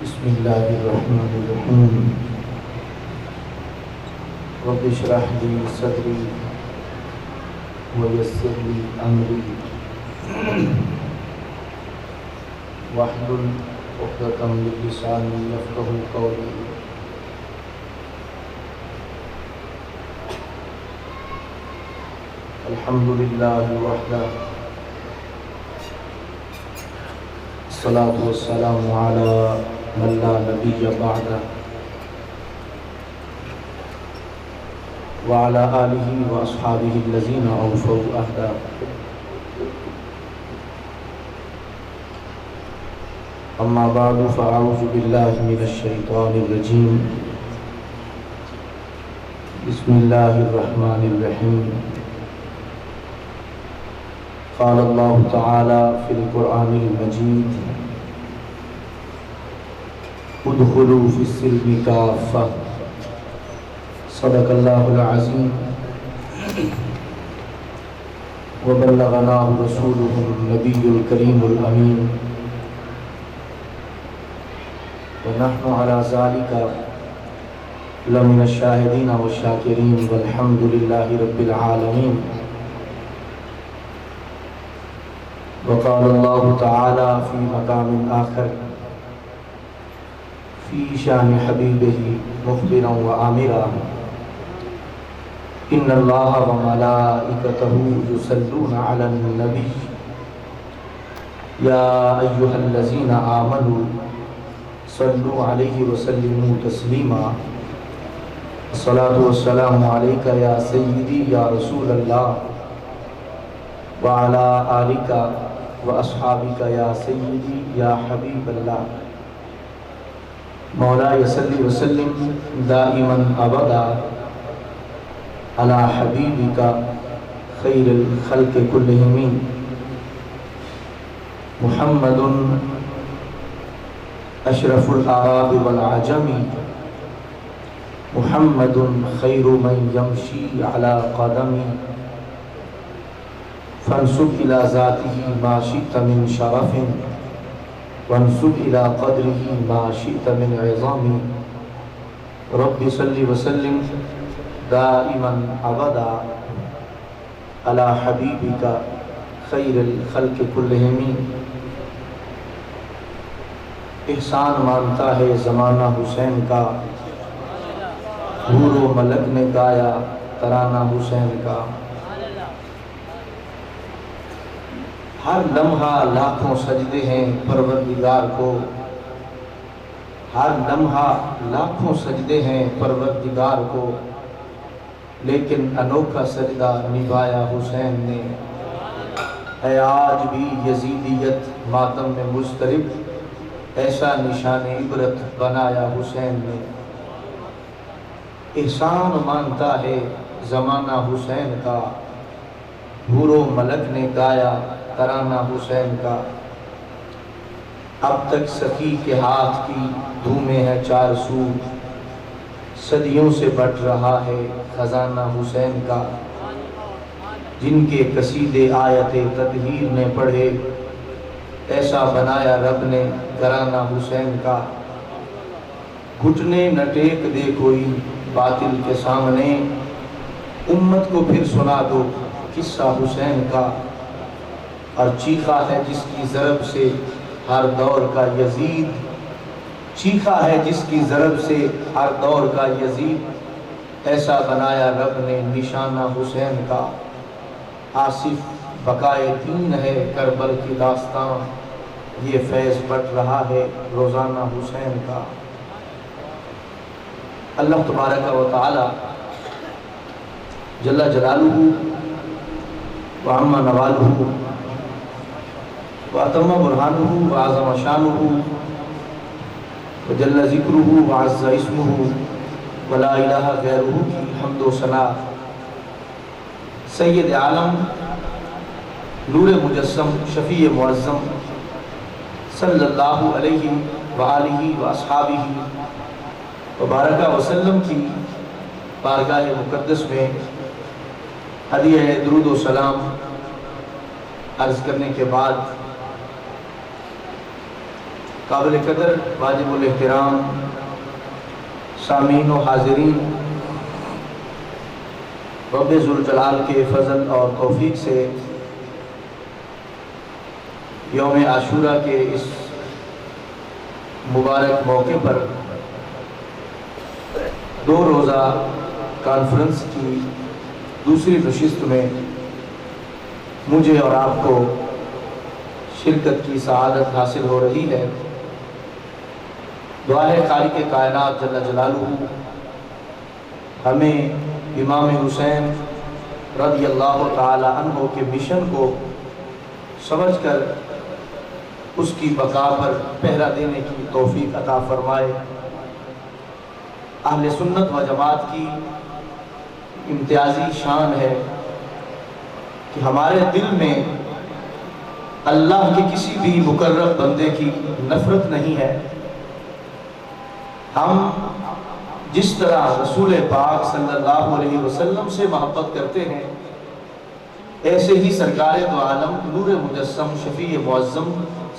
بسم الله الرحمن الرحيم رب اشرح لي صدري ويسر لي أمري واحلل عقدة من لساني يفقهوا قولي الحمد لله وحده الصلاة والسلام على من لا نبي بعده وعلى آله وأصحابه الذين أوفوا عهده أما بعد فأعوذ بالله من الشيطان الرجيم بسم الله الرحمن الرحيم قال الله تعالى في القرآن المجيد ادخلوا في السلم كافة صدق الله العظيم وبلغناه رسوله النبي الكريم الأمين ونحن على ذلك لمن الشاهدين والشاكرين والحمد لله رب العالمين وقال الله تعالى في مقام آخر في شان حبيبه مخبرا وآمرا إن الله وملائكته يصلون على النبي يا أيها الذين آمنوا صلوا عليه وسلموا تسليما الصلاة والسلام عليك يا سيدي يا رسول الله وعلى آلك وأصحابك يا سيدي يا حبيب الله مولاي صل وسلم دائما أبدا على حبيبك خير الخلق كلهم محمد أشرف الأعراب والعجم محمد خير من يمشي على قدمي فانسب إلى ذاته ما شئت من شرف وانسب إلى قدره ما شئت من عظام رب صل وسلم دائما أبدا على حبيبك خير الخلق كلهم احسان مانتا ہے زمانہ حسین کا حور و ملک نے گایا ترانہ حسین کا ہر لمحہ لاکھوں سجدے ہیں پروردگار کو ہر لمحہ لاکھوں سجدے ہیں پروردگار کو لیکن انوکھا سجدہ نبھایا حسین نے ہے آج بھی یزیدیت ماتم میں مضطرب ایسا نشان عبرت بنایا حسین نے احسان مانتا ہے زمانہ حسین کا حور و ملک نے گایا ترانہ حسین کا اب تک سخی کے ہاتھ کی دھومیں ہے چار سو صدیوں سے بٹ رہا ہے خزانہ حسین کا جن کے قصیدے آیت تطہیر نے پڑھے ایسا بنایا رب نے گھرانہ حسین کا گھٹنے نہ ٹیک دے کوئی باطل کے سامنے امت کو پھر سنا دو قصہ حسین کا اور چیخا ہے جس کی ضرب سے ہر دور کا یزید چیخا ہے جس کی ضرب سے ہر دور کا یزید ایسا بنایا رب نے نشانہ حسین کا آصف بقائے دین ہے کربل کی داستان یہ فیض بٹ رہا ہے روزانہ حسین کا اللہ تبارک و تعالی جل جلالہ وعم نوالہ واتم برہانہ وعظم شانہ وجل ذکرہ وعز اسمہ ولا الہ غیرہ کی حمد و ثنا سید عالم نور مجسم شفیع معظم صلی اللہ علیہ وآلہ واصحابہ وبارک وسلم کی بارگاہ مقدس میں ہدیہ درود و سلام عرض کرنے کے بعد قابل قدر واجب الاحترام سامعین و حاضرین، رب ذوالجلال کے فضل اور توفیق سے یوم عاشورہ کے اس مبارک موقع پر 2 روزہ کانفرنس کی دوسری نشست میں مجھے اور آپ کو شرکت کی سعادت حاصل ہو رہی ہے۔ دعا ہے خالق کائنات جل جلالہ ہمیں امام حسین رضی اللہ تعالی عنہ کے مشن کو سمجھ کر اس کی بقا پر پہرا دینے کی توفیق عطا فرمائے۔ اہل سنت و جماعت کی امتیازی شان ہے کہ ہمارے دل میں اللہ کے کسی بھی مقرب بندے کی نفرت نہیں ہے۔ ہم جس طرح رسول پاک صلی اللہ علیہ وسلم سے محبت کرتے ہیں، ایسے ہی سرکار دو عالم نور مجسم شفیع معظم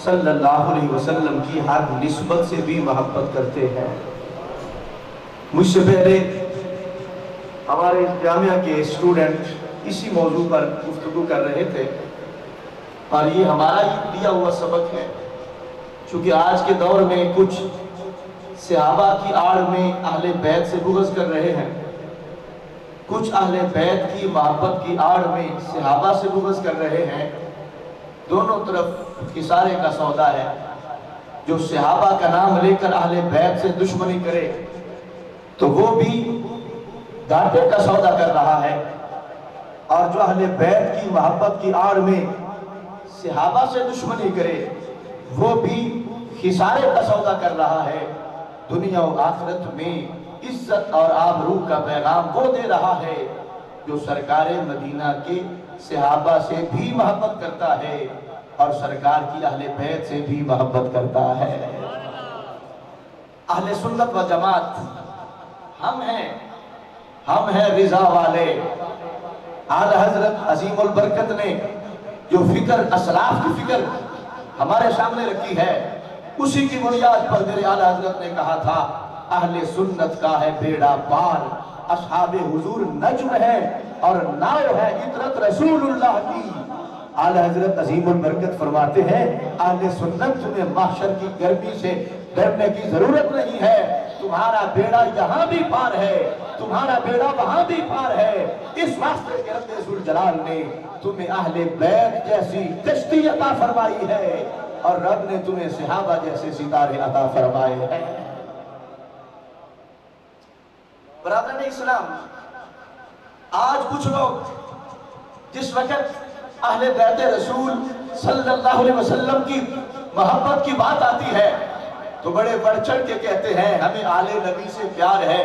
صلی اللہ علیہ وسلم کی ہر نسبت سے بھی محبت کرتے ہیں۔ مجھ سے پہلے ہمارے جامعہ کے اسٹوڈنٹ اسی موضوع پر گفتگو کر رہے تھے، اور یہ ہمارا ہی دیا ہوا سبق ہے، چونکہ آج کے دور میں کچھ صحابہ کی آڑ میں اہل بیت سے بغض کر رہے ہیں، کچھ اہل بیت کی محبت کی آڑ میں صحابہ سے بغض کر رہے ہیں۔ دونوں طرف خسارے کا سودا ہے۔ جو صحابہ کا نام لے کر اہل بیت سے دشمنی کرے تو وہ بھی گھاٹے کا سودا کر رہا ہے، اور جو اہل بیت کی محبت کی آڑ میں صحابہ سے دشمنی کرے وہ بھی خسارے کا سودا کر رہا ہے۔ دنیا و آخرت میں عزت اور آبرو کا پیغام وہ دے رہا ہے جو سرکار مدینہ کے صحابہ سے بھی محبت کرتا ہے اور سرکار کی اہل بیت سے بھی محبت کرتا ہے۔ اہل سنت و جماعت ہم ہیں رضا والے۔ اعلی حضرت عظیم البرکت نے جو فکر اسلاف کی فکر ہمارے سامنے رکھی ہے، اسی کی بنیاد پر میرے اعلی حضرت نے کہا تھا اہل سنت کا ہے بیڑا پار، اصحاب حضور نجم ہے اور ناؤ ہے عطرت رسول اللہ کی۔ اعلی حضرت عظیم البرکت فرماتے ہیں اہل سنت تمہیں محشر کی گرمی سے ڈرنے کی ضرورت نہیں ہے، تمہارا بیڑا یہاں بھی پار ہے، تمہارا بیڑا وہاں بھی پار ہے۔ اس واسطے کہ رب ذوالجلال نے تمہیں اہل بیت جیسی کشتی عطا فرمائی ہے اور رب نے تمہیں صحابہ جیسے ستارے عطا فرمائے ہیں۔ برادران اسلام، آج کچھ لوگ جس وقت اہل بیت رسول صلی اللہ علیہ وسلم کی محبت کی بات آتی ہے تو بڑے بڑھ چڑھ کے کہتے ہیں ہمیں آل نبی سے پیار ہے،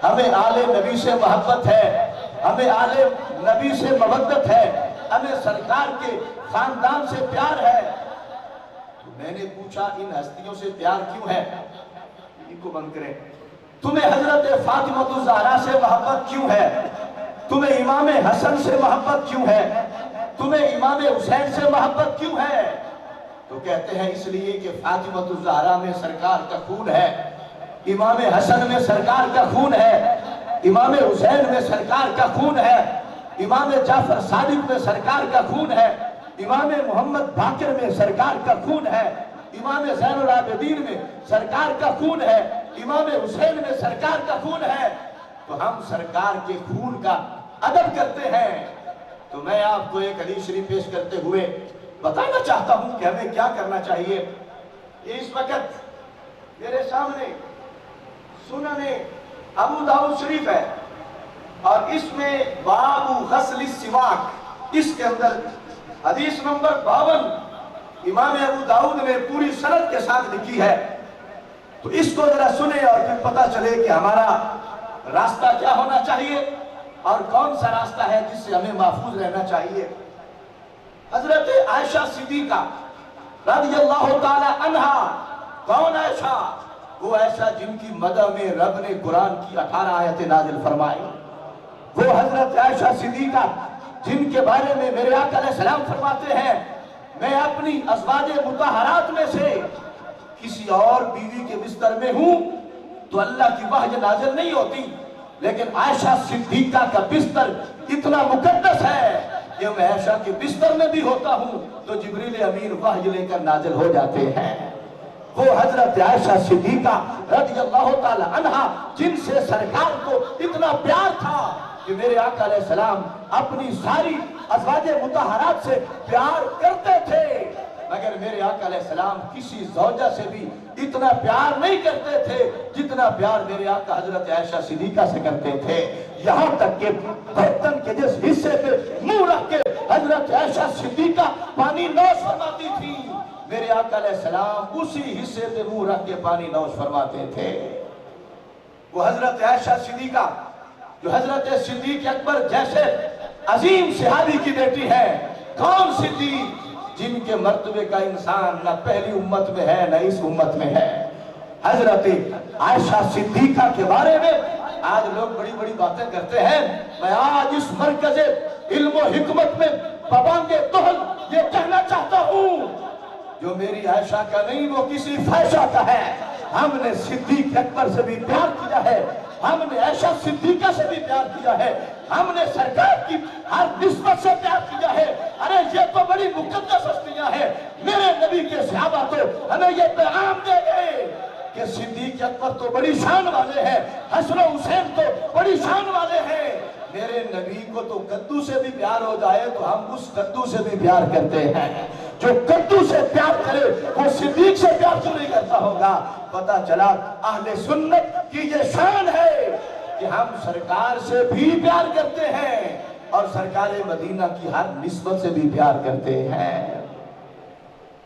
ہمیں آل نبی سے محبت ہے، ہمیں آل نبی سے مودت ہے، ہمیں سرکار کے خاندان سے پیار ہے۔ تو میں نے پوچھا ان ہستیوں سے پیار کیوں ہے؟ ان کو بند کریں۔ تمہیں حضرت فاطمہ الزہرا سے محبت کیوں ہے؟ تمہیں امام حسن سے محبت کیوں ہے؟ تمہیں امام حسین سے محبت کیوں ہے؟ تو کہتے ہیں اس لیے کہ فاطمہ الزہرا میں سرکار کا خون ہے، امام حسن میں سرکار کا خون ہے، امام حسین میں سرکار کا خون ہے، امام جعفر صادق میں سرکار کا خون ہے، امام محمد باقر میں سرکار کا خون ہے، امام زین العابدین میں سرکار کا خون ہے، امام حسین میں سرکار کا خون ہے۔ تو ہم سرکار کے خون کا ادب کرتے ہیں۔ تو میں آپ کو ایک حدیث شریف پیش کرتے ہوئے بتانا چاہتا ہوں کہ ہمیں کیا کرنا چاہیے۔ اس وقت میرے سامنے سنن ابو داؤد شریف ہے اور اس میں باب غسل السواک، اس کے اندر حدیث نمبر 52 امام ابو داؤد نے پوری سند کے ساتھ لکھی ہے۔ تو اس کو ذرا سنیں اور پھر پتہ چلے کہ ہمارا راستہ کیا ہونا چاہیے اور کون سا راستہ ہے جس سے ہمیں محفوظ رہنا چاہیے۔ حضرت عائشہ صدیقہ رضی اللہ تعالی عنہا، کون عائشہ؟ وہ عائشہ جن کی مدح میں رب نے قرآن کی 18 آیتیں نازل فرمائی۔ وہ حضرت عائشہ صدیقہ جن کے بارے میں میرے آقا علیہ السلام فرماتے ہیں میں اپنی ازواج مطہرات میں سے کسی اور بیوی کے بستر میں ہوں تو اللہ کی وحی نازل نہیں ہوتی، لیکن عائشہ صدیقہ کا بستر اتنا مقدس ہے کہ میں عائشہ کے بستر میں بھی ہوتا ہوں تو جبریل امین وحی لے کر نازل ہو جاتے ہیں۔ وہ حضرت عائشہ صدیقہ رضی اللہ تعالی عنہ جن سے سرکار کو اتنا پیار تھا کہ میرے آقا علیہ السلام اپنی ساری ازواج مطہرات سے پیار کرتے تھے، مگر میرے آقا علیہ السلام کسی زوجہ سے بھی اتنا پیار نہیں کرتے تھے جتنا پیار میرے آقا حضرت عائشہ صدیقہ سے کرتے تھے۔ یہاں تک کہ برتن کے جس حصے پہ منہ رکھ کے حضرت عائشہ صدیقہ پانی نوش فرماتی تھی، میرے آقا علیہ السلام اسی حصے پہ منہ رکھ کے پانی نوش فرماتے تھے۔ وہ حضرت عائشہ صدیقہ جو حضرت صدیق اکبر جیسے عظیم صحابی کی بیٹی ہے، کون صدیق جن کے مرتبے کا انسان نہ پہلی امت میں ہے نہ اس امت میں ہے۔ حضرت عائشہ صدیقہ کے بارے میں آج لوگ بڑی بڑی باتیں کرتے ہیں، میں آج اس مرکز علم و حکمت میں پابند طہل یہ کہنا چاہتا ہوں، جو میری عائشہ کا نہیں وہ کسی فائشہ کا ہے۔ ہم نے صدیق اکبر سے بھی پیار کیا ہے، ہم نے عائشہ صدیقہ سے بھی پیار کیا ہے، ہم نے سرکار کی ہر نسبت سے پیار کیا ہے۔ ارے یہ تو بڑی مقدس ہستیاں ہیں، میرے نبی کے صحابہ تو ہمیں یہ پیغام دے گئے کہ صدیق اکبر تو بڑی شان والے ہیں، حسن و حسین تو بڑی شان والے ہیں۔ میرے نبی کو تو کدو سے بھی پیار ہو جائے تو ہم اس کدو سے بھی پیار کرتے ہیں۔ جو کدو سے پیار کرے وہ صدیق سے پیار کیوں نہیں کرتا ہوگا؟ پتہ چلا اہل سنت کی یہ شان ہے کہ ہم سرکار سے بھی پیار کرتے ہیں اور سرکار مدینہ کی ہر نسبت سے بھی پیار کرتے ہیں۔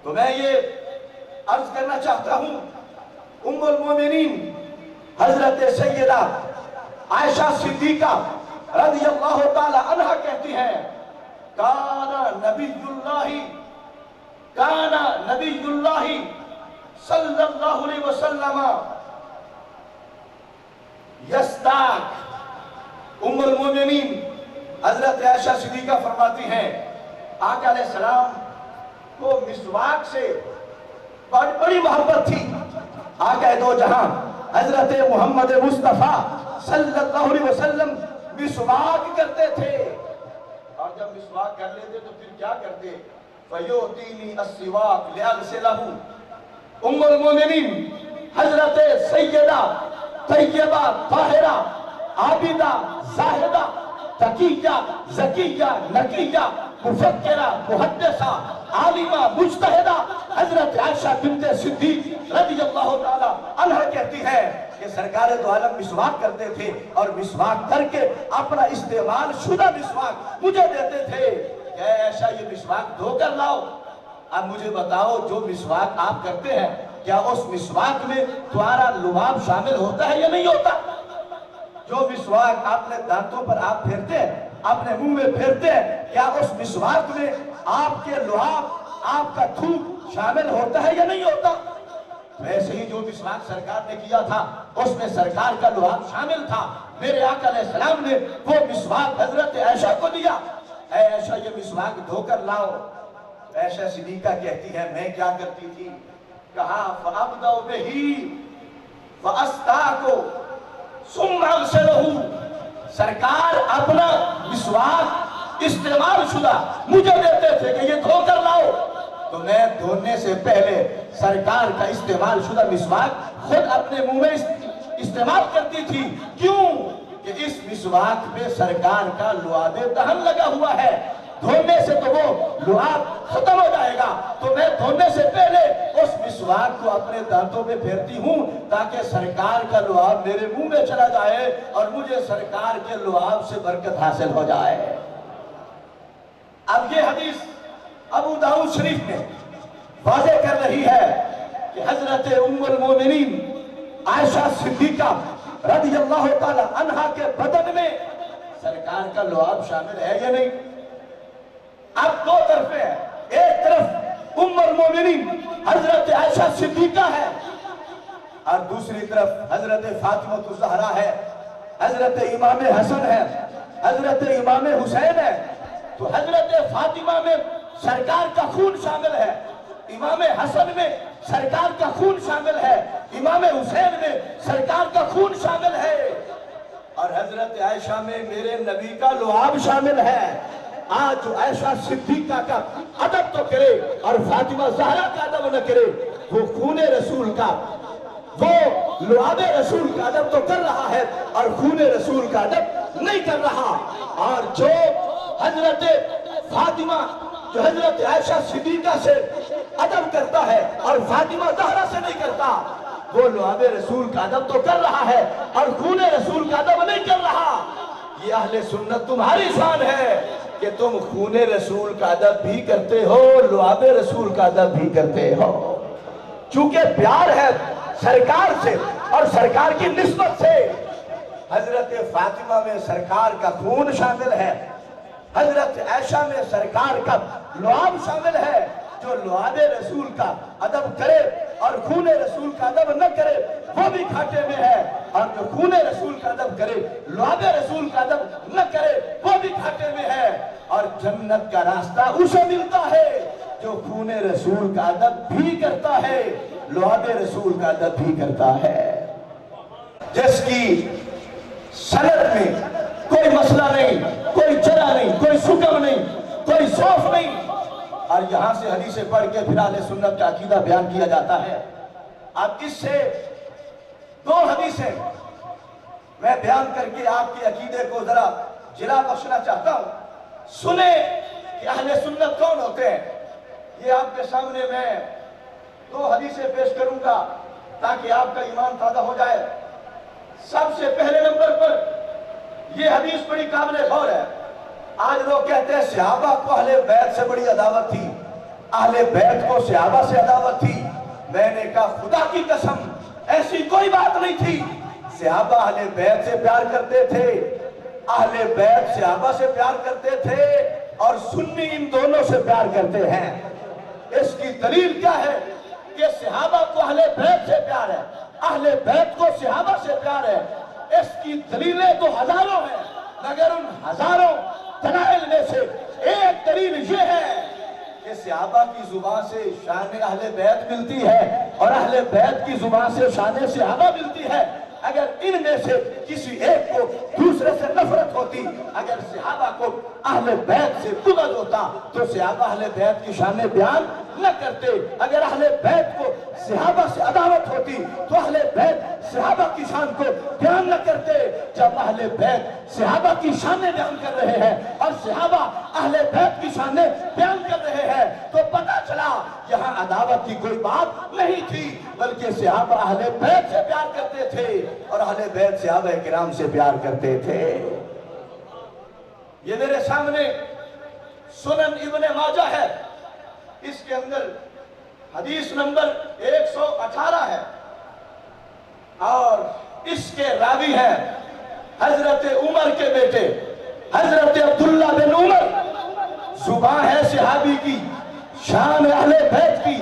تو میں یہ عرض کرنا چاہتا ہوں، ام المومنین حضرت سیدہ عائشہ صدیقہ رضی اللہ تعالی عنہ کہتی ہیں، کانا نبی اللہ صلی اللہ علیہ وسلم یستاک۔ ام المومنین حضرت عائشہ صدیقہ فرماتی ہیں، آقا علیہ السلام کو مسواک سے بڑی محبت تھی۔ آقا دو جہاں حضرت محمد مصطفیٰ صلی اللہ علیہ وسلم مسواک کرتے تھے، اور جب مسواک کر لیتے تو پھر کیا کرتے؟ فَيُعْتِينِي السِّوَاكَ لِأَغْسِلَهُ۔ ام المومنین حضرت سیدہ طیبہ طاہرہ عابدہ زاہدہ تقیہ زکیہ نقیہ مفکرہ محدثہ عالمہ مجتہدہ حضرت عائشہ بنت صدیق رضی اللہ تعالی عنہ کہتی ہے کہ سرکار دو عالم مسواک کرتے تھے اور مسواک کر کے اپنا استعمال شدہ مسواک مجھے دیتے تھے کہ اے عائشہ یہ مسواک دھو کر لاؤ۔ اب مجھے بتاؤ جو مسواک آپ کرتے ہیں کیا اس مسواک میں تمہارا لعاب شامل ہوتا ہے یا نہیں ہوتا؟ جو مسواک اپنے دانتوں پر آپ پھیرتے ہیں، اپنے منہ میں پھیرتے ہیں، کیا اس مسواک میں آپ کے لعاب، آپ کا تھوک شامل ہوتا ہے یا نہیں ہوتا؟ ویسے ہی جو مسواک سرکار نے کیا تھا اس میں سرکار کا لعاب شامل تھا۔ میرے آقا علیہ السلام نے وہ مسواک حضرت عائشہ کو دیا، اے عائشہ یہ مسواک دھو کر لاؤ۔ عائشہ صدیقہ کہتی ہے میں کیا کرتی تھی؟ کہا فَأَبْدَوْ بِهِ فَأَسْتَاكُ ثُمَّ أَغْسِلُهُ۔ سرکار اپنا مسواک استعمال شدہ مجھے دیتے تھے کہ یہ دھو کر لاؤ، تو میں دھونے سے پہلے سرکار کا استعمال شدہ مسواک خود اپنے منہ میں استعمال کرتی تھی۔ کیوں؟ کہ اس مسواک میں سرکار کا لعاب دہن لگا ہوا ہے، دھونے سے تو وہ لعاب ختم ہو جائے گا، تو میں دھونے سے پہلے اس مسواک کو اپنے دانتوں میں پھیرتی ہوں تاکہ سرکار کا لعاب میرے منہ میں چلا جائے اور مجھے سرکار کے لعاب سے برکت حاصل ہو جائے۔ اب یہ حدیث ابو داؤد شریف میں واضح کر رہی ہے کہ حضرت ام المومنین عائشہ صدیقہ رضی اللہ تعالی عنہ کے بدن میں سرکار کا لعاب شامل ہے یا نہیں؟ اب دو طرفیں ہیں، ایک طرف ام المومنین حضرت عائشہ صدیقہ ہے اور دوسری طرف حضرت فاطمہ الزہرا ہے، حضرت امام حسن ہے، حضرت امام حسین ہے۔ تو حضرت فاطمہ میں سرکار کا خون شامل ہے، امام حسن میں سرکار کا خون شامل ہے، امام حسین میں سرکار کا خون شامل ہے، اور حضرت عائشہ میں میرے نبی کا لعاب شامل ہے۔ آج جو عائشہ صدیقہ کا ادب تو کرے اور فاطمہ زہرا کا ادب نہ کرے، وہ خون رسول کا، وہ لعاب رسول کا ادب تو کر رہا ہے اور خون رسول کا ادب نہیں کر رہا۔ اور جو حضرت فاطمہ، جو حضرت عائشہ صدیقہ سے ادب کرتا ہے اور فاطمہ زہرا سے نہیں کرتا، وہ لعاب رسول کا ادب تو کر رہا ہے اور خون رسول کا ادب نہیں کر رہا۔ یہ اہل سنت تمہاری شان ہے کہ تم خون رسول کا ادب بھی کرتے ہو، لعاب رسول کا ادب بھی کرتے ہو۔ چونکہ پیار ہے سرکار سے اور سرکار کی نسبت سے، حضرت فاطمہ میں سرکار کا خون شامل ہے، حضرت عائشہ میں سرکار کا لعاب شامل ہے۔ جو لعاب رسول کا ادب کرے اور خون رسول کا ادب نہ کرے وہ بھی گھاٹے میں ہے، اور جو خون رسول کا ادب کرے، لعاب رسول کا ادب نہ کرے وہ بھی گھاٹے میں ہے۔ اور جنت کا راستہ اسے ملتا ہے جو خون رسول کا ادب بھی کرتا ہے، لعاب رسول کا ادب بھی کرتا ہے، جس کی سند میں کوئی مسئلہ نہیں، کوئی جرح نہیں، کوئی سکم نہیں، کوئی ضعف نہیں، اور یہاں سے حدیثیں پڑھ کے پھر اہل سنت کا عقیدہ بیان کیا جاتا ہے۔ اب اس سے دو حدیثیں میں بیان کر کے آپ کے عقیدے کو ذرا جلا بخشنا چاہتا ہوں۔ سنیں کہ اہل سنت کون ہوتے ہیں۔ یہ آپ کے سامنے میں دو حدیثیں پیش کروں گا تاکہ آپ کا ایمان تازہ ہو جائے۔ سب سے پہلے نمبر پر یہ حدیث بڑی قابل غور ہے۔ آج لوگ کہتے ہیں صحابہ کو اہل بیت سے بڑی عداوت تھی، اہل بیت کو صحابہ سے عداوت تھی۔ میں نے کہا خدا کی قسم ایسی کوئی بات نہیں تھی۔ صحابہ اہل بیت سے پیار کرتے تھے، اہل بیت صحابہ سے پیار کرتے تھے، اور سنی ان دونوں سے پیار کرتے ہیں۔ اس کی دلیل کیا ہے کہ صحابہ کو اہل بیت سے پیار ہے، اہل بیت کو صحابہ سے پیار ہے۔ اس کی دلیلیں تو ہزاروں ہیں، مگر ان ہزاروں دلائل میں سے ایک دلیل یہ ہے کہ صحابہ کی زبان سے شان اہل بیت ملتی ہے اور اہل بیت کی زبان سے شان صحابہ ملتی ہے۔ اگر ان میں سے کسی ایک کو دوسرے سے نفرت ہوتی، اگر صحابہ کو اہل بیت سے بغض ہوتا تو صحابہ اہل بیت کی شان بیان نہ کرتے۔ اگر اہل بیت کو صحابہ سے عداوت ہوتی تو اہل بیت صحابہ کی شان کو بیان نہ کرتے۔ جب اہل بیت صحابہ کی شانیں بیان کر رہے ہیں اور صحابہ اہل بیت کی شانیں بیان کر رہے ہیں تو پتہ چلا یہاں عداوت کی کوئی بات نہیں تھی، بلکہ صحابہ اہل بیت سے پیار کرتے تھے اور اہل بیت صحابہ کرام سے پیار کرتے تھے۔ یہ میرے سامنے سنن ابن ماجہ ہے، اس کے اندر حدیث نمبر 118 ہے، اور اس کے راوی ہیں حضرت عمر کے بیٹے حضرت عبداللہ بن عمر۔ زبان ہے صحابی کی، شان اہل بیت کی،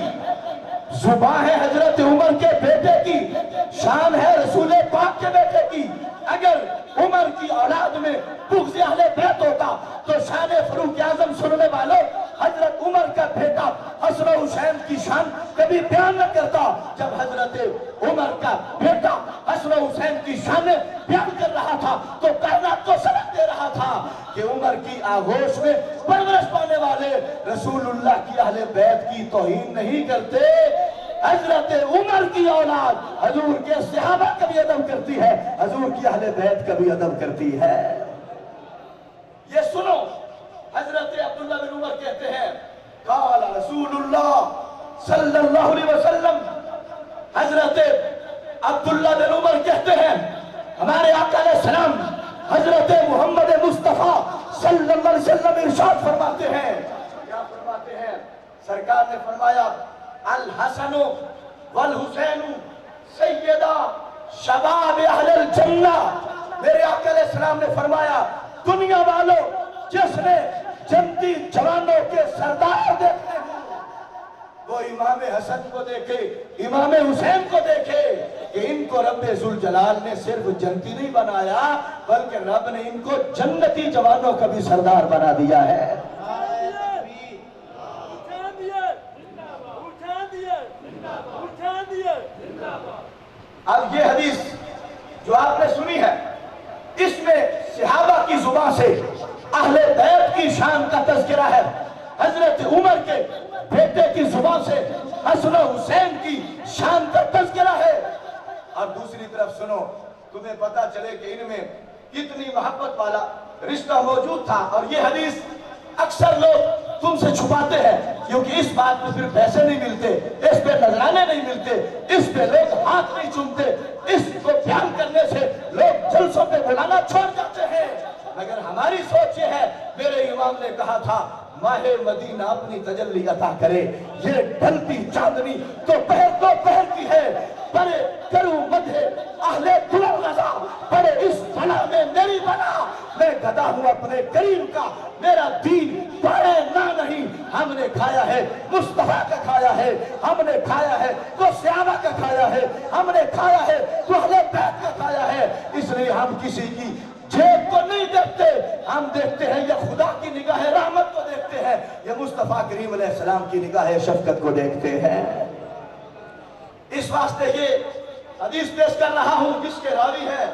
زبان ہے حضرت عمر کے بیٹے کی، شان ہے رسول پاک کے بیٹے کی۔ اگر عمر کی اولاد میں بغض اہل بیت ہوتا تو شان فاروق اعظم سننے والوں حضرت عمر کا بیٹا حسن و حسین کی شان کبھی بیان نہ کرتا۔ جب حضرت عمر کا بیٹا حسن و حسین کی شان بیان کر رہا تھا تو کائنات کو سبق دے رہا تھا کہ عمر کی آغوش میں پرورش پانے والے رسول اللہ کی اہل بیت کی توہین نہیں کرتے۔ حضرت عمر کی اولاد حضور کے صحابہ کا بھی ادب کرتی ہے، حضور کی اہل بیت کا بھی ادب کرتی ہے۔ یہ سنو، حضرت عبداللہ بن عمر کہتے ہیں قال رسول اللہ صلی اللہ علیہ وسلم، حضرت عبداللہ بن عمر کہتے ہیں ہمارے آقا علیہ السلام حضرت محمد مصطفیٰ صلی اللہ علیہ وسلم ارشاد فرماتے ہیں، کیا فرماتے ہیں؟ سرکار نے فرمایا الحسن والحسین سیدہ شباب اہل الجنہ۔ میرے آقا علیہ السلام نے فرمایا دنیا والوں جس نے جنتی جوانوں کے سردار دیکھنے وہ امام حسن کو دیکھے، امام حسین کو دیکھے کہ ان کو رب ذوالجلال نے صرف جنتی نہیں بنایا بلکہ رب نے ان کو جنتی جوانوں کا بھی سردار بنا دیا ہے۔ اب یہ حدیث جو آپ نے سنی ہے، اس میں صحابہ کی زبان سے اہل بیت کی شان کا تذکرہ ہے، حضرت عمر کے بیٹے کی زبان سے حسن و حسین کی شان کا تذکرہ ہے۔ اور دوسری طرف سنو، تمہیں پتا چلے کہ ان میں کتنی محبت والا رشتہ موجود تھا۔ اور یہ حدیث اکثر لوگ تم سے چھپاتے ہیں، کیونکہ اس بات میں پھر پیسے نہیں ملتے، اس پہ نذرانے نہیں ملتے، اس پہ لوگ ہاتھ نہیں چومتے، اس کو بیان کرنے سے لوگ جلسوں پہ بلانا چھوڑ جاتے ہیں۔ مگر ہماری سوچ یہ ہے، میرے امام نے کہا تھا ماہ مدینہ اپنی تجلی عطا کرے، یہ ڈھلتی چاندنی تو پہر کی ہے، پڑے کروں مدح اہل دل غزا، پڑے اس بلا میں میری بلا، میں گدا ہوں اپنے کریم کا، میرا دین پڑے نہ نہیں، ہم نے کھایا ہے مصطفیٰ کا کھایا ہے، ہم نے کھایا ہے تو صحابہ کا کھایا ہے، ہم نے کھایا ہے تو اہل بیت کا کھایا ہے۔ اس لیے ہم کسی کی جیب کو نہیں دیکھتے، ہم دیکھتے ہیں یہ خدا کی نگاہ رحمت کو دیکھتے ہیں، یہ مصطفیٰ کریم علیہ السلام کی نگاہ شفقت کو دیکھتے ہیں۔ اس واسطے یہ حدیث پیش کر رہا ہوں جس کے راوی ہے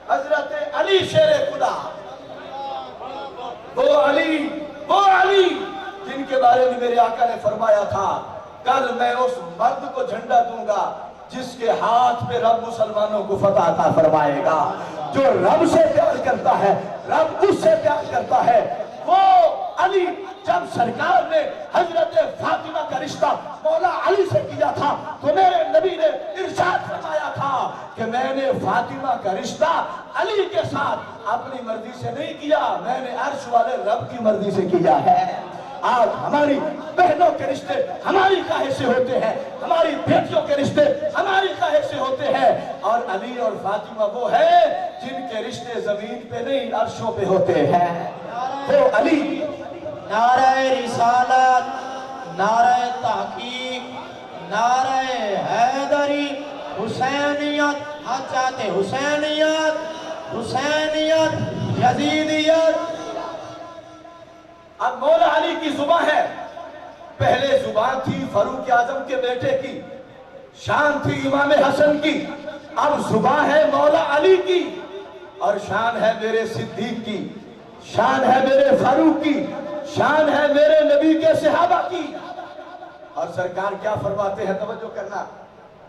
حضرت علی شیر خدا، وہ علی جن کے بارے میں میرے آقا نے فرمایا تھا کل میں اس مرد کو جھنڈا دوں گا جس کے ہاتھ پہ رب مسلمانوں کو فتح عطا فرمائے گا، جو رب سے پیار کرتا ہے رب اس سے پیار کرتا ہے۔ وہ علی، جب سرکار نے حضرت فاطمہ کا رشتہ مولا علی سے کیا تھا تو میرے نبی نے ارشاد فرمایا تھا کہ میں نے فاطمہ کا رشتہ علی کے ساتھ اپنی مرضی سے نہیں کیا، میں نے عرش والے رب کی مرضی سے کیا ہے۔ آج ہماری بہنوں کے رشتے ہماری خواہش سے ہوتے ہیں، ہماری بیٹیوں کے رشتے ہماری خواہش سے ہوتے ہیں، اور علی اور فاطمہ وہ ہے جن کے رشتے زمین پہ نہیں عرشوں پہ ہوتے ہیں۔ وہ علی، نعرہ رسالت، نعرہ تحقیق، نعرہ حیدری، حسینیت، ہاتھ چاہتے حسینیت، یزیدیت۔ اب مولا علی کی زبان ہے، پہلے زبان تھی فاروق اعظم کے بیٹے کی، شان تھی امام حسن کی، اب زبان ہے مولا علی کی، اور شان ہے میرے صدیق کی، شان ہے میرے فاروق کی، شان ہے میرے نبی کے صحابہ کی۔ اور سرکار کیا فرماتے ہیں، توجہ کرنا،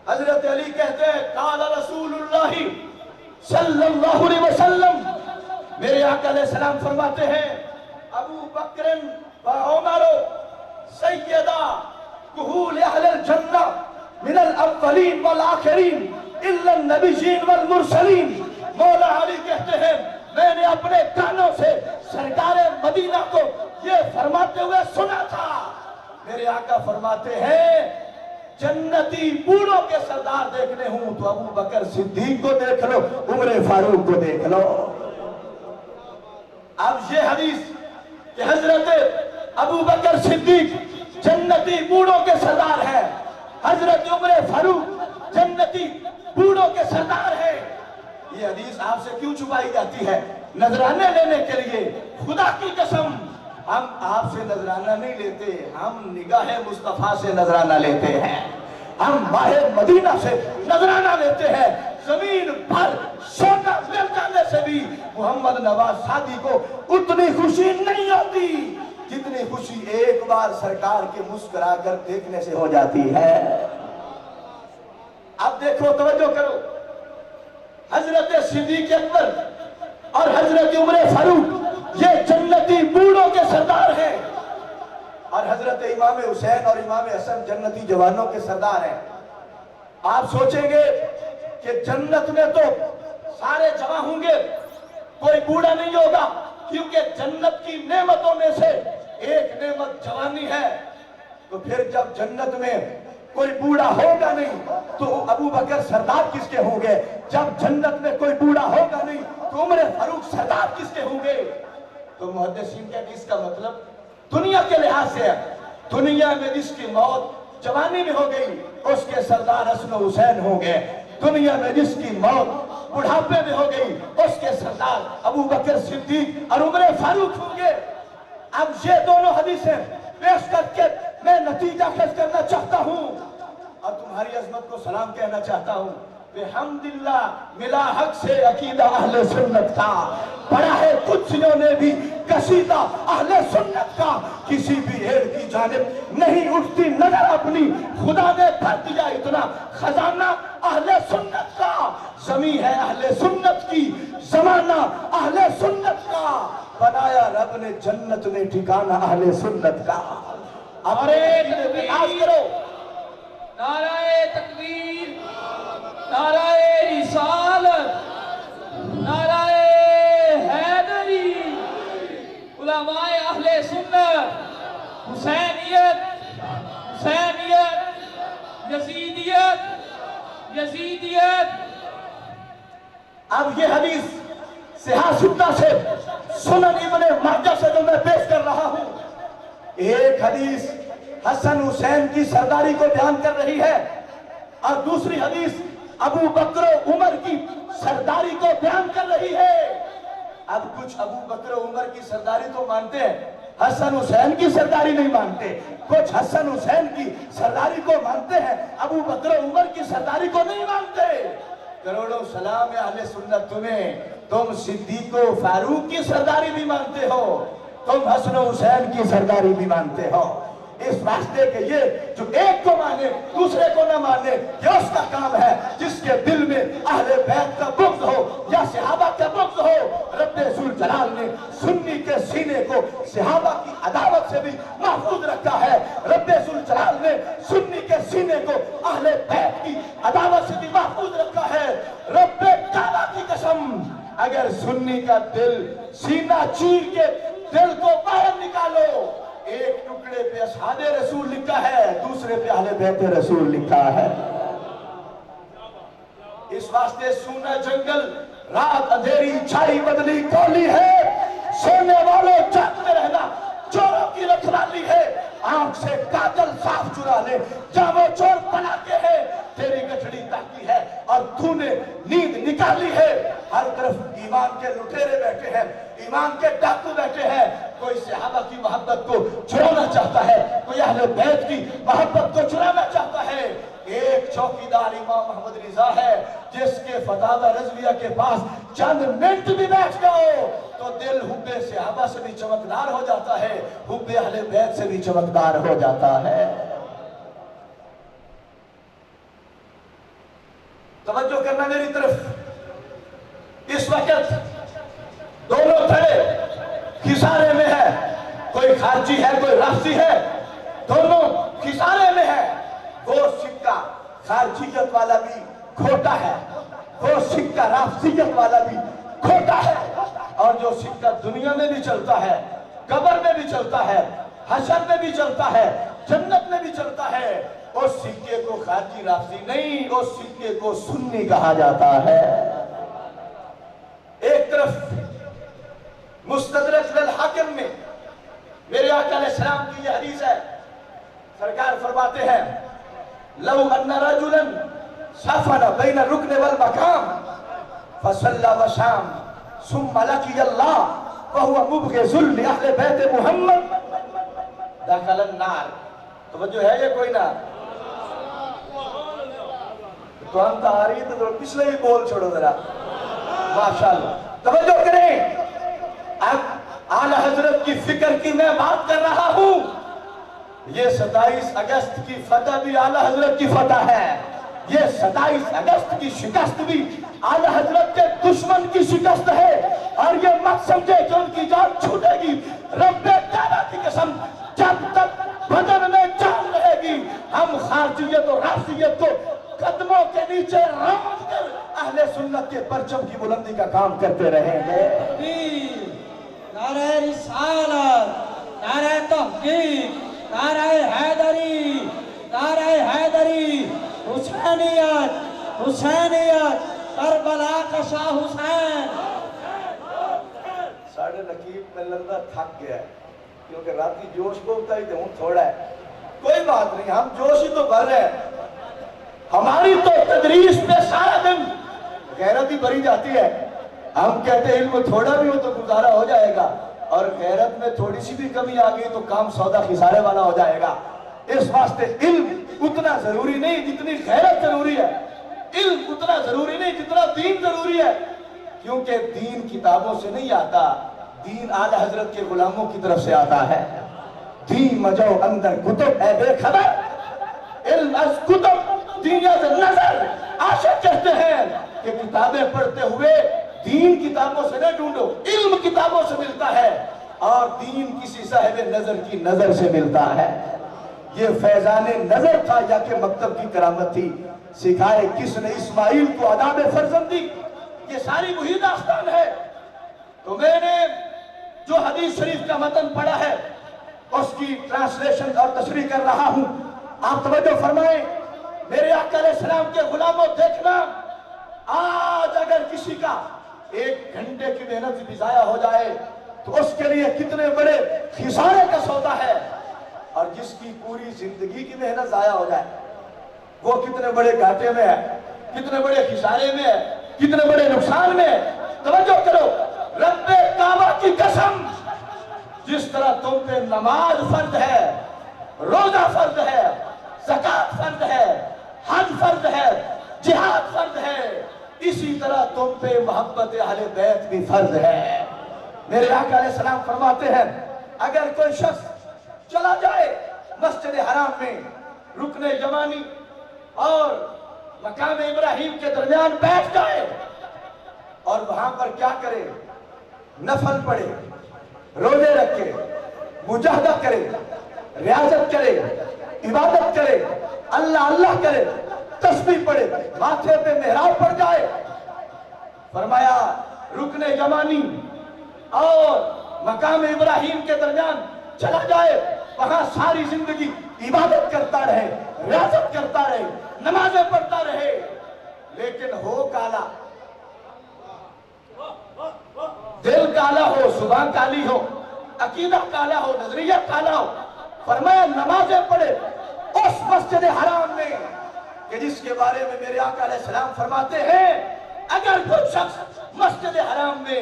حضرت علی کہتے ہیں قال رسول اللہ صلی اللہ علیہ وسلم، میرے آقا علیہ السلام فرماتے ہیں ابو بکر و عمر سیدہ کہول اہل الجنہ من الاولین والآخرین الا النبیین والمرسلین۔ مولا علی کہتے ہیں میں نے اپنے کانوں سے سرکار مدینہ کو یہ فرماتے ہوئے سنا تھا، میرے آقا فرماتے ہیں جنتی بوڑھوں کے سردار دیکھنے ہوں تو ابو بکر صدیق کو دیکھ لو، عمر فاروق کو دیکھ لو۔ اب یہ حدیث کہ حضرت ابو بکر صدیق جنتی بوڑھوں کے سردار ہے، حضرت عمر فاروق جنتی بوڑھوں کے سردار ہے، یہ حدیث آپ سے کیوں چھپائی جاتی ہے؟ نذرانے لینے کے لیے۔ خدا کی قسم ہم آپ سے نذرانہ نہیں لیتے، ہم نگاہ مصطفیٰ سے نذرانہ لیتے ہیں، ہم ماہ مدینہ سے نذرانہ لیتے ہیں۔ زمین پر سونا مل جانے سے بھی محمد نواز سادی کو اتنی خوشی نہیں ہوتی جتنی خوشی ایک بار سرکار کے مسکرا کر دیکھنے سے ہو جاتی ہے۔ اب دیکھو، توجہ کرو، حضرت صدیق اکبر اور حضرت عمر فاروق یہ جنتی بوڑھوں کے سردار ہیں، اور حضرت امام حسین اور امام حسن جنتی جوانوں کے سردار ہیں۔ آپ سوچیں گے کہ جنت میں تو سارے جمع ہوں گے، کوئی بوڑھا نہیں ہوگا، کیونکہ جنت کی نعمتوں میں سے ایک نعمت جوانی ہے، تو پھر جب جنت میں کوئی بوڑھا ہوگا نہیں تو ابو بکر سردار کس کے ہوں گے؟ جب جنت میں کوئی بوڑھا ہوگا نہیں تو عمر فاروق سردار کس کے ہوں گے؟ تو محدثین کہتے ہیں اس کا مطلب دنیا کے لحاظ سے ہے، دنیا میں جس کی موت جوانی میں ہو گئی اس کے سردار حسن و حسین ہوں گے، دنیا میں جس کی موت بڑھاپے میں ہو گئی اس کے سردار ابو بکر صدیق اور عمر فاروق ہوں گے۔ اب یہ دونوں حدیثیں پیش کر کے میں نتیجہ خیز کرنا چاہتا ہوں اور تمہاری عظمت کو سلام کہنا چاہتا ہوں۔ بحمدللہ ملا حق سے عقیدہ اہل سنت کا، پڑھا ہے قدسیوں نے بھی قصیدہ اہل سنت کا، کسی بھی ایڑ کی جانب نہیں اٹھتی نظر اپنی، خدا نے بھر دیا اتنا خزانہ اہل سنت کا، زمین ہے اہل سنت کی، زمانہ اہل سنت کا، بنایا رب نے جنت میں ٹھکانہ اہل سنت کا۔ اب ایک آواز کرو، نعرہ تکبیر، نعرہ رسالت، نعرہ حیدری، علماء اہل سنت، حسینیت، یزیدیت، اب یہ حدیث صحیح ستہ سے سنن ابن ماجہ سے جو میں پیش کر رہا ہوں، ایک حدیث حسن حسین کی سرداری کو بیان کر رہی ہے اور دوسری حدیث ابو بکر و عمر کی سرداری کو بیان کر رہی ہے۔ اب کچھ ابو بکر و عمر کی سرداری تو مانتے ہیں، حسن حسین کی سرداری نہیں مانتے، کچھ حسن حسین کی سرداری کو مانتے ہیں، ابو بکر و عمر کی سرداری کو نہیں مانتے۔ کروڑوں سلام اہل سنت تمہیں، تم صدیق و فاروق کی سرداری بھی مانتے ہو، تم حسن و حسین کی سرداری بھی مانتے ہو، اس واسطے کہ یہ جو ایک کو مانے دوسرے کو نہ مانے یہ اس کا کام ہے، جس کے دل میں اہل بیت کا بغض ہو یا صحابہ کا بغض ہو۔ رب ذوالجلال نے سنی کے سینے کو صحابہ کی عداوت سے بھی محفوظ رکھا ہے، رب ذوالجلال نے سنی کے سینے کو اہل بیت کی عداوت سے بھی محفوظ رکھا ہے۔ رب کعبہ کی قسم، اگر سنی کا دل سینہ چیر کے دل کو باہر نکالو، ایک ٹکڑے پہ اصحاب رسول لکھا ہے، دوسرے پہ اہل بیت رسول لکھا ہے۔ اس واسطے سونا جنگل رات اندھیری چھائی بدلی کولی ہے، سونے والوں جاگتے رہنا چوروں کی رکھوالی ہے، آنکھ سے کاجل صاف چرا لے جب وہ چور بنا کے ہے، تیری گٹھڑی تاکی ہے اور تو نے نیند نکالی ہے۔ ہر طرف ایمان کے لٹیرے بیٹھے ہیں، ایمان کے ڈاکو بیٹھے ہیں، کوئی صحابہ کی محبت کو چرانا چاہتا ہے، کوئی اہل بیت کی محبت کو چرانا چاہتا ہے۔ ایک چوکیدار امام محمد رضا ہے جس کے فتاوی رضویہ کے پاس چند منٹ بھی بیٹھ جاؤ تو دل حب صحابہ سے بھی چمکدار ہو جاتا ہے، حب اہل بیت سے بھی چمکدار ہو جاتا ہے۔ توجہ کرنا میری طرف، اس وقت دونوں تھڑے خسارے میں ہے، کوئی خارجی ہے کوئی رافضی ہے، دونوں خسارے میں ہے۔ وہ سکہ خارجیت والا بھی کھوٹا ہے، وہ سکہ رافضیت والا بھی کھوٹا ہے، اور جو سکہ دنیا میں بھی چلتا ہے، قبر میں بھی چلتا ہے، حشر میں بھی چلتا ہے، جنت میں بھی چلتا ہے، اس سکے کو خارجی رافضی نہیں، اس سکے کو سنی کہا جاتا ہے۔ ایک طرف مستدرک للحاکم میں میرے آقا علیہ السلام کی یہ حدیث ہے، سرکار فرماتے ہیں لو ان رجلا سافر بین الرکن والمقام فصلی وصام ثم لقی اللہ وهو مبغض لأہل بیت محمد دخل النار۔ توجہ ہے یہ کوئی نہ؟ تو ہم تاری تو پچھلے ہی بول چھوڑو ذرا، ماشاءاللہ توجہ کریں۔ اب اعلی حضرت کی فکر کی میں بات کر رہا ہوں، یہ 27 اگست کی فتح بھی اعلی حضرت کی فتح ہے، یہ 27 اگست کی شکست بھی اعلی حضرت کے دشمن کی شکست ہے، اور یہ مت سمجھے کہ ان کی جان چھوٹے گی، رب کعبہ کی قسم جب تک بدن میں جان رہے گی ہم خارجیت اور رافضیت کو قدموں کے نیچے رمض کر اہل سنت کے پرچم کی بلندی کا کام کرتے رہیں گے۔ نعرہ رسالت، نعرہ تحقیق، نعرہ حیدری، نعرہ حیدری، حسینیت، کربلا کا شاہ حسین۔ ساڑھے رقیب میں لگتا تھک گیا ہے کیونکہ راتی جوش کو ہوتا ہی ہوں تھوڑا ہے، کوئی بات نہیں، ہم جوش ہی تو بھر رہے ہیں، ہماری تو تدریس پہ سارا دن غیرت ہی بھری جاتی ہے، ہم کہتے ہیں علم تھوڑا بھی ہو تو گزارا ہو جائے گا، اور غیرت میں تھوڑی سی بھی کمی آ گئی تو کام سودا خسارے والا ہو جائے گا۔ اس واسطے علم اتنا ضروری نہیں جتنی غیرت ضروری ہے۔ علم اتنا ضروری نہیں جتنا دین ضروری ہے، کیونکہ دین کتابوں سے نہیں آتا، دین اعلی حضرت کے غلاموں کی طرف سے آتا ہے۔ دین مجو اندر کتب ہے بے خبر، علم از کتب دین از نظر۔ عاشق کہتے ہیں کہ کتابیں پڑھتے ہوئے دین کتابوں سے نہ ڈھونڈو، علم کتابوں سے ملتا ہے اور دین کسی صاحب نظر کی نظر سے ملتا ہے۔ یہ فیضان نظر تھا یا کہ مکتب کی کرامت تھی؟ سکھائے کس نے اسماعیل کو آداب فرزندی؟ یہ ساری وہی داستان ہے۔ تو میں نے جو حدیث شریف کا متن پڑھا ہے اس کی ٹرانسلیشن اور تشریح کر رہا ہوں، آپ توجہ فرمائیں۔ میرے آقا علیہ السلام کے غلاموں، دیکھنا آج اگر کسی کا 1 گھنٹے کی محنت بھی ضائع ہو جائے تو اس کے لیے کتنے بڑے خسارے کا سودا ہے، اور جس کی پوری زندگی کی محنت ضائع ہو جائے وہ کتنے بڑے گھاٹے میں ہے، کتنے بڑے خسارے میں ہے، کتنے بڑے نقصان میں ہے۔ توجہ کرو، رب کعبہ کی قسم، جس طرح تم پہ نماز فرض ہے، روزہ فرض ہے، زکوٰۃ فرض ہے، حج فرض ہے، جہاد فرض ہے، اسی طرح تم پہ محبت اہل بیت بھی فرض ہے۔ میرے آقا علیہ السلام فرماتے ہیں اگر کوئی شخص چلا جائے مسجد حرام میں رکن یمانی اور مقام ابراہیم کے درمیان بیٹھ جائے اور وہاں پر کیا کرے؟ نفل پڑھے، روزے رکھے، مجاہدہ کرے، ریاضت کرے، عبادت کرے، اللہ اللہ کرے، تسبیح پڑھے، ماتھے پہ محراب پڑ جائے، فرمایا رکن یمانی اور مقام ابراہیم کے درمیان چلا جائے، وہاں ساری زندگی عبادت کرتا رہے، ریاضت کرتا رہے، نمازیں پڑھتا رہے، لیکن ہو کالا، دل کالا ہو، زبان کالی ہو، عقیدہ کالا ہو، نظریہ کالا ہو، فرمایا نمازیں پڑھے اس مسجد حرام میں کہ جس کے بارے میں میرے آقا علیہ السلام فرماتے ہیں اگر کوئی شخص مسجد حرام میں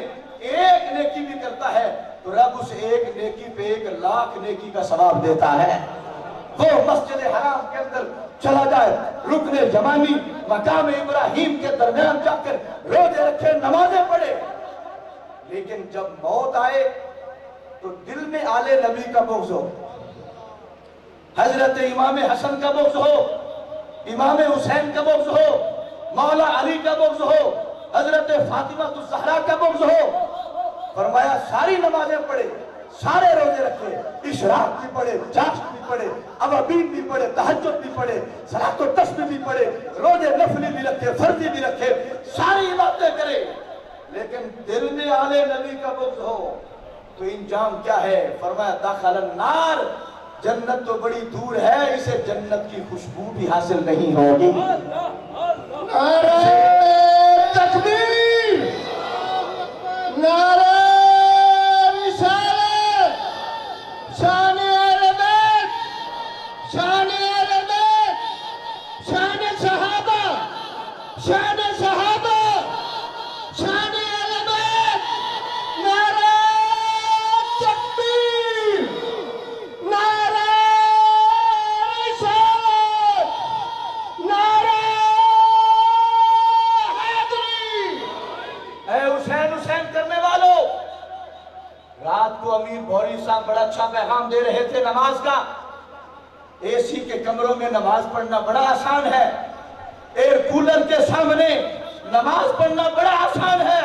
1 نیکی بھی کرتا ہے تو رب اس 1 نیکی پہ 1,00,000 نیکی کا ثواب دیتا ہے۔ وہ مسجد حرام کے اندر چلا جائے، رکن یمانی مقام ابراہیم کے درمیان جا کر روزے رکھے، نمازیں پڑھے، لیکن جب موت آئے تو دل میں آل نبی کا بغض ہو، حضرت امام حسن کا بغض ہو، امام حسین کا بغض ہو، مولا علی کا بغض ہو، حضرت فاطمہ الزہرا کا بغض ہو، فرمایا ساری نمازیں پڑھے، سارے روزے رکھے، اشراق بھی پڑھے، چاشت بھی پڑھے، اوابین بھی پڑھے، تہجد بھی پڑھے، صلاۃ و تسبیح بھی پڑھے، روزے نفلی بھی رکھے، فرضی بھی رکھے، ساری عبادتیں کرے، لیکن دل میں آل نبی کا بغض ہو تو انجام کیا ہے؟ فرمایا داخل النار، جنت تو بڑی دور ہے، اسے جنت کی خوشبو بھی حاصل نہیں ہوگی۔ نعرہ تکبیر، نعرہ رسالت، شان اہل بیت، شان اہل بیت، شان صحابہ، شان صحابہ، شان اہل بیت، نعرہ تکبیر، نعرہ رسالت، نعرہ حیدری۔ اے حسین حسین کرنے والوں، رات کو امیر بھوری صاحب بڑا اچھا پیغام دے رہے تھے نماز کا۔ اے سی کے کمروں میں نماز پڑھنا بڑا آسان ہے، ایئر کولر کے سامنے نماز پڑھنا بڑا آسان ہے،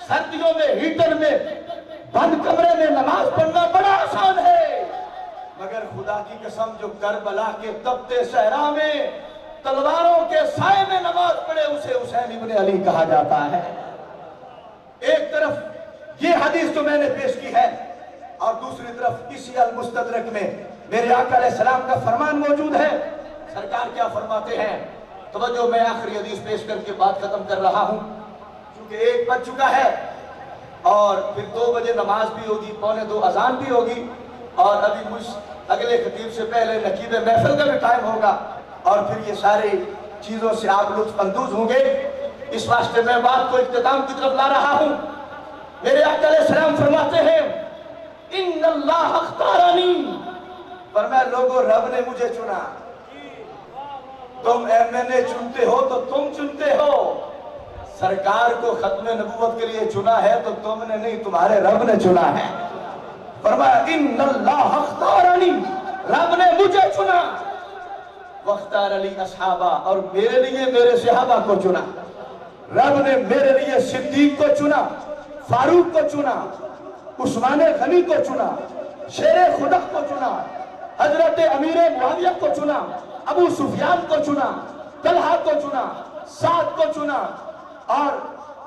سردیوں میں ہیٹر میں بند کمرے میں نماز پڑھنا بڑا آسان ہے، مگر خدا کی قسم جو کربلا کے تپتے صحرا میں تلواروں کے سائے میں نماز پڑھے اسے حسین ابن علی کہا جاتا ہے۔ ایک طرف یہ حدیث جو میں نے پیش کی ہے اور دوسری طرف اسی المستدرک میں میرے آقا علیہ السلام کا فرمان موجود ہے۔ سرکار کیا فرماتے ہیں؟ توجہ، میں آخری حدیث پیش کر کے بات ختم کر رہا ہوں، چونکہ 1 بج چکا ہے اور پھر 2 بجے نماز بھی ہوگی، 1:45 اذان بھی ہوگی، اور ابھی مجھ اگلے خطیب سے پہلے نقیب محفل کا بھی ٹائم ہوگا اور پھر یہ ساری چیزوں سے آپ لطف اندوز ہوں گے۔ اس واسطے میں بات کو اختتام کی طرف لا رہا ہوں۔ میرے آقا علیہ السلام فرماتے ہیں ان اللہ اختارنی، فرمایا لوگوں رب نے مجھے چنا، تم MNA چنتے ہو تو تم چنتے ہو، سرکار کو ختم نبوت کے لیے چنا ہے تو تم نے نہیں، تمہارے رب نے چنا ہے۔ فرمایا ان اللہ اختارنی، رب نے مجھے چنا، واختار علی اصحابہ، اور میرے لیے میرے صحابہ کو چنا۔ رب نے میرے لیے صدیق کو چنا، فاروق کو چنا، عثمان غنی کو چنا، شیر خدق کو چنا، حضرت امیر معاویہ کو چنا، ابو سفیان کو چنا، طلحہ کو چنا، سعد کو چنا، اور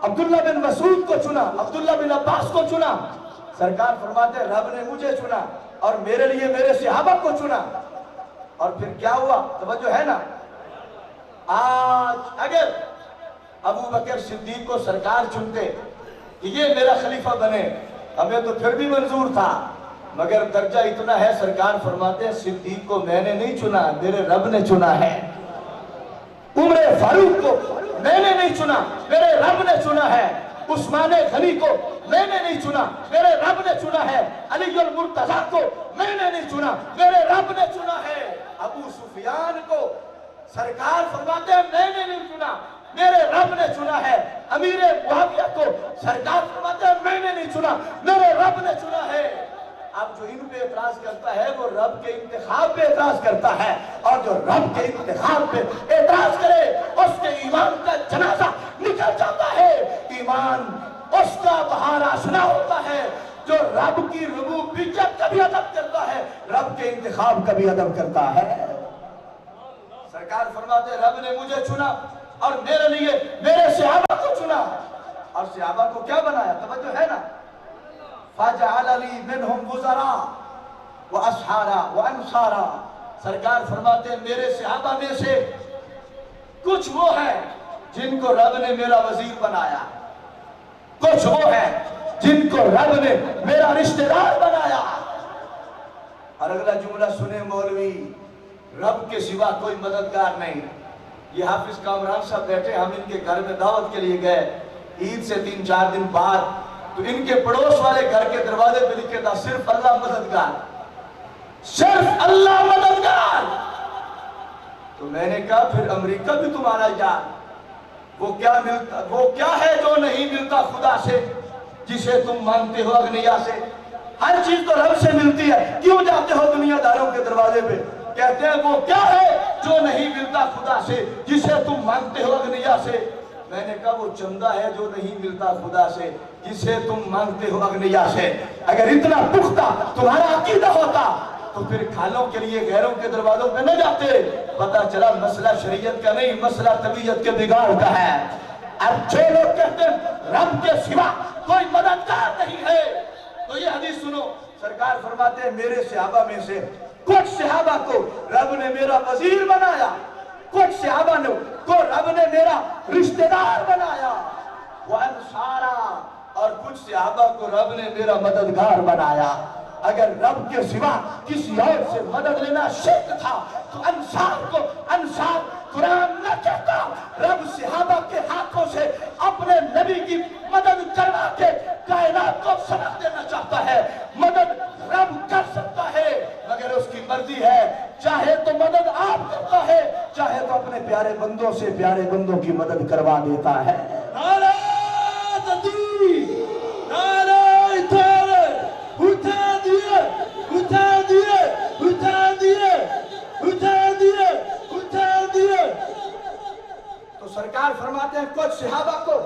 عبداللہ بن مسعود کو چنا، عبداللہ بن عباس کو چنا۔ سرکار فرماتے ہیں رب نے مجھے چنا اور میرے لیے میرے صحابہ کو چنا۔ اور پھر کیا ہوا؟ توجہ ہے نا؟ آج اگر ابو بکر صدیق کو سرکار چنتے کہ یہ میرا خلیفہ بنے، ہمیں تو پھر بھی منظور تھا، مگر درجہ اتنا ہے، سرکار فرماتے ہیں صدیق کو میں نے نہیں چنا، میرے رب نے چنا ہے۔ عمر فاروق کو میں نے نہیں چنا، میرے رب نے چنا ہے۔ عثمان غنی کو میں نے نہیں چنا، میرے رب نے چنا ہے۔ علی المرتضیٰ کو میں نے نہیں چنا، میرے رب نے چنا ہے۔ ابو سفیان کو سرکار فرماتے ہیں میں نے نہیں چنا، میرے رب نے چنا ہے۔ امیر معاویہ کو سرکار فرماتے ہیں میں نے نہیں چنا، میرے رب نے چنا ہے۔ اب جو ان پہ اعتراض کرتا ہے وہ رب کے انتخاب پہ اعتراض کرتا ہے، اور جو رب کے انتخاب پہ اعتراض کرے اس کے ایمان کا جنازہ نکل جاتا ہے۔ ایمان اس کا بہار آشنا ہوتا ہے جو رب کی ربوبیت کا بھی ادب کرتا ہے، رب کے انتخاب کا بھی ادب کرتا ہے۔ سرکار فرماتے ہیں رب نے مجھے چنا اور میرے لیے میرے صحابہ کو چنا، اور صحابہ کو کیا بنایا؟ توجہ ہے نا؟ فَجَعَلَ لِي مِنْهُمْ وُزَرَاءَ وَأَصْحَارًا وَأَنصَارًا۔ سرکار فرماتے ہیں میرے صحابہ میں سے کچھ وہ ہیں جن کو رب نے میرا وزیر بنایا، کچھ وہ ہیں جن کو رب نے میرا رشتہ دار بنایا۔ اور اگلا جملہ سنے مولوی، رب کے سوا کوئی مددگار نہیں۔ یہ حافظ کامران صاحب بیٹھے، ہم ان کے گھر میں دعوت کے لیے گئے عید سے 3-4 دن بعد، تو ان کے پڑوس والے گھر کے دروازے پہ لکھے تھا صرف اللہ مددگار، صرف اللہ مددگار۔ تو میں نے کہا پھر امریکہ بھی تمہارا یار، وہ کیا ہے جو نہیں ملتا خدا سے جسے تم مانتے ہو اغنیا سے؟ ہر چیز تو رب سے ملتی ہے، کیوں جاتے ہو دنیا داروں کے دروازے پہ؟ کہتے ہیں وہ کیا ہے جو نہیں ملتا خدا سے جسے تم مانگتے ہو اغنیا سے؟ میں نے کہا وہ چندہ ہے جو نہیں ملتا خدا سے جسے تم مانگتے ہو اغنیا سے۔ اگر اتنا پختہ تمہارا عقیدہ ہوتا تو پھر کھالوں کے لیے غیروں کے دروازوں پہ نہ جاتے۔ پتہ چلا مسئلہ شریعت کا نہیں، مسئلہ طبیعت کے بگاڑ کا ہے۔ اب جو لوگ کہتے ہیں رب کے سوا کوئی مددگار نہیں ہے، تو یہ حدیث سنو، سرکار فرماتے ہیں میرے صحابہ میں سے کچھ صحابہ کو رب نے میرا وزیر بنایا، کچھ صحابہ کو رب نے میرا رشتہ دار بنایا، وانصارا، اور کچھ صحابہ کو رب نے میرا مددگار بنایا۔ اگر رب کے سوا کسی اور سے مدد لینا شرک تھا تو انصار قرآن نہ کہتا۔ رب صحابہ کے ہاتھوں سے اپنے نبی کی مدد کروا کے کائنات کو سبق دینا چاہتا ہے۔ مدد رب کر سکتا ہے مگر اس کی مرضی ہے، چاہے تو مدد آپ کرتا ہے، چاہے تو اپنے پیارے بندوں سے پیارے بندوں کی مدد کروا دیتا ہے۔ نعرہ تکبیر، نعرہ تکبیر، اٹھا دیے، اٹھا دیے، اٹھا دیے، اٹھا دیے، اٹھا دیے۔ تو سرکار فرماتے ہیں کچھ صحابہ کو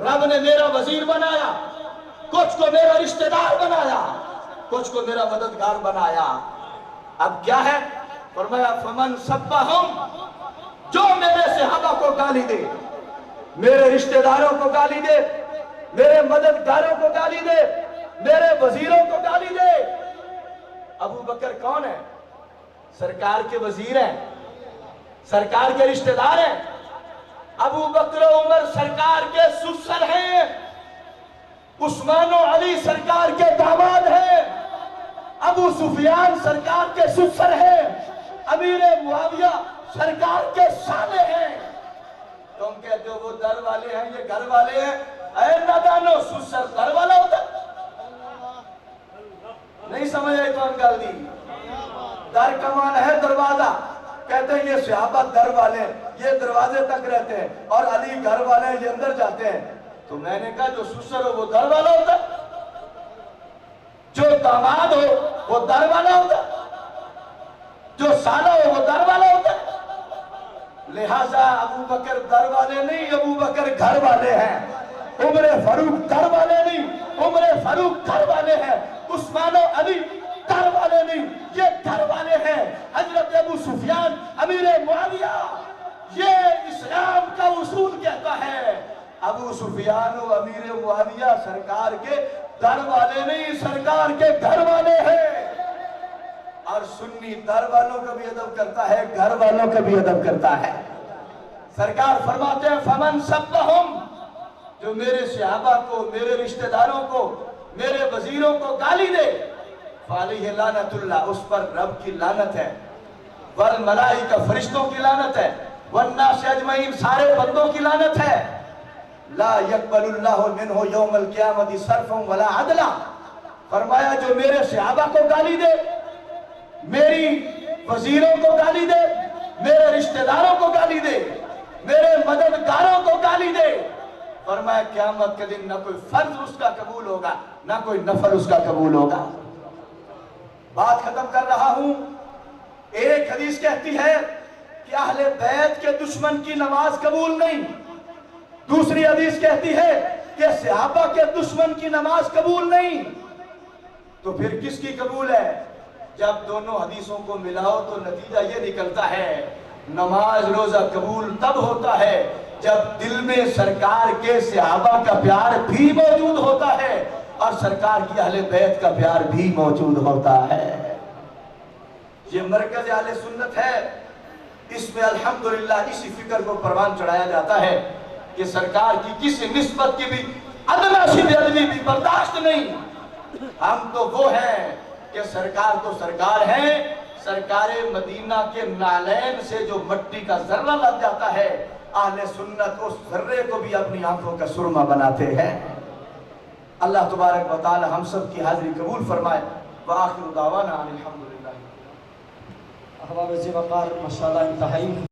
رب نے میرا وزیر بنایا، کچھ کو میرا رشتہ دار بنایا، کچھ کو میرا مددگار بنایا۔ اب کیا ہے؟ فرمایا فمن سبہم، جو میرے صحابہ کو گالی دے، میرے رشتہ داروں کو گالی دے، میرے مددگاروں کو گالی دے، میرے وزیروں کو گالی دے۔ ابو بکر کون ہے؟ سرکار کے وزیر ہیں، سرکار کے رشتہ دار ہیں۔ ابو بکر و عمر سرکار کے سسر ہیں، عثمان و علی سرکار کے داماد ہیں، ابو سفیان سرکار کے سسر ہیں، امیر معاویہ سرکار کے سالے ہیں۔ تم کہتے ہو وہ در والے ہیں، یہ گھر والے ہیں۔ اے نادانو، سسر در والا ہوتا نہیں سمجھ آئی تو ہم گل دی۔ در کا معنی ہے دروازہ، کہتے ہیں یہ صحابہ در والے ہیں، یہ دروازے تک رہتے ہیں، اور علی گھر والے ہیں، یہ اندر جاتے ہیں۔ تو میں نے کہا جو سسر ہو وہ در والا ہوتا ہے، جو داماد ہو وہ در والا ہوتا ہے، جو سالہ ہو وہ در والا ہوتا ہے۔ لہٰذا ابو بکر در والے نہیں، ابو بکر گھر والے ہیں۔ عمر فاروق در والے نہیں، عمر فاروق گھر والے ہیں۔ عثمان و علی در والے نہیں، یہ گھر والے ہیں۔ حضرت ابو سفیان امیر معاویہ، یہ اسلام کا اصول کہتا ہے ابو سفیان و امیر معاویہ سرکار کے در والے نہیں، سرکار کے گھر والے ہیں۔ اور سنی در والوں کا بھی ادب کرتا ہے، گھر والوں کا بھی ادب کرتا ہے۔ سرکار فرماتے ہیں فمن سبہم، جو میرے صحابہ کو، میرے رشتہ داروں کو، میرے وزیروں کو گالی دے، فعلیہ لعنت اللہ، اس پر رب کی لعنت ہے، والملائکہ فرشتوں کی لعنت ہے، والناس اجمعین سارے بندوں کی لعنت ہے۔ لا یقبل اللہ منہ یوم القیامت صرفا ولا عدلا، فرمایا جو میرے صحابہ کو گالی دے، میری وزیروں کو گالی دے، میرے رشتہ داروں کو گالی دے، میرے مددگاروں کو گالی دے، فرمایا قیامت کے دن نہ کوئی فرض اس کا قبول ہوگا، نہ کوئی نفل اس کا قبول ہوگا۔ بات ختم کر رہا ہوں۔ ایک حدیث کہتی ہے کہ اہل بیت کے دشمن کی نماز قبول نہیں، دوسری حدیث کہتی ہے کہ صحابہ کے دشمن کی نماز قبول نہیں۔ تو پھر کس کی قبول ہے؟ جب دونوں حدیثوں کو ملاؤ تو نتیجہ یہ نکلتا ہے نماز روزہ قبول تب ہوتا ہے جب دل میں سرکار کے صحابہ کا پیار بھی موجود ہوتا ہے اور سرکار کی اہل بیت کا پیار بھی موجود ہوتا ہے۔ یہ مرکز اہل سنت ہے، اس میں الحمدللہ اسی فکر کو پروان چڑھایا جاتا ہے کہ سرکار کی کسی نسبت کی بھی ادنا سی بے ادبی بھی برداشت نہیں۔ ہم تو وہ ہیں کہ سرکار تو سرکار ہیں، سرکار مدینہ کے نالین سے جو مٹی کا ذرہ لگ جاتا ہے اہل سنت اس ذرے کو بھی اپنی آنکھوں کا سرما بناتے ہیں۔ اللہ تبارک و تعالی ہم سب کی حاضری قبول فرمائے۔ وآخر دعوانا الحمدللہ۔ احباب ذی وقار ماشاءاللہ انتہائی